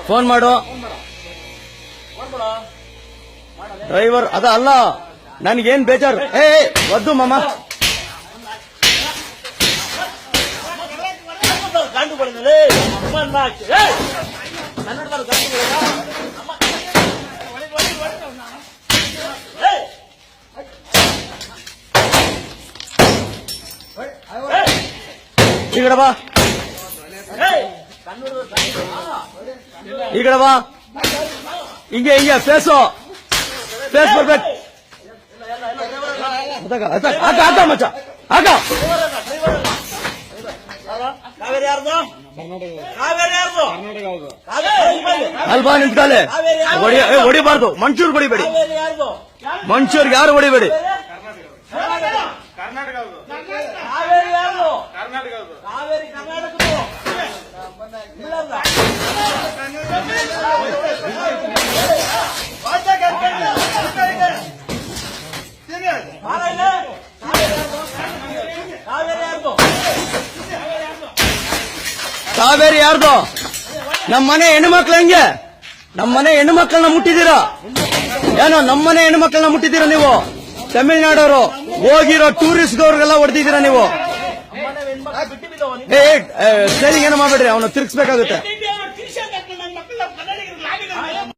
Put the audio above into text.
phone ಮಾಡು driver ಅದ ಅಲ್ಲ ನನ್ಗೇನ್ ಬೇಜಾರು ಒದ್ದು ಮಾಮ ಗಂಡು ಈ ಕಡೆ ಬಾ ಈ ಕಡೆ ಬಾ ಹಿಂಗೆ ಫೇಸ್ ಬರ್ಬೇಕು ಆಗ ಮಚ್ಚ ಆಗ ಅಲ್ಬಾ ನಿಂತ್ಕಾಲೆ ಹೊಡಿಬಾರ್ದು ಮನ್ಸೂರ್ ಹೊಡಿಬೇಡಿ ಮನ್ಸೂರ್ಗೆ ಯಾರು ಹೊಡಿಬೇಡಿ ಕಾವೇರಿ ಯಾರ್ದು ನಮ್ಮನೆ ಹೆಣ್ಣುಮಕ್ಳು ಹೆಂಗೆ ನಮ್ಮನೆ ಹೆಣ್ಣುಮಕ್ಕಳನ್ನ ಮುಟ್ಟಿದ್ದೀರಾ ಏನೋ ನಮ್ಮನೆ ಹೆಣ್ಣುಮಕ್ಕಳನ್ನ ಮುಟ್ಟಿದ್ದೀರಾ ನೀವು ತಮಿಳ್ನಾಡವರು ಹೋಗಿರೋ ಟೂರಿಸ್ಟ್ದವ್ರಿಗೆಲ್ಲ ಹೊಡೆದಿದ್ದೀರಾ ನೀವು ಸ್ಟೈಲಿಂಗ್ ಏನೋ ಮಾಡ್ಬೇಡ್ರಿ ಅವನು ತಿರ್ಗಿಸ್ಬೇಕಾಗುತ್ತೆ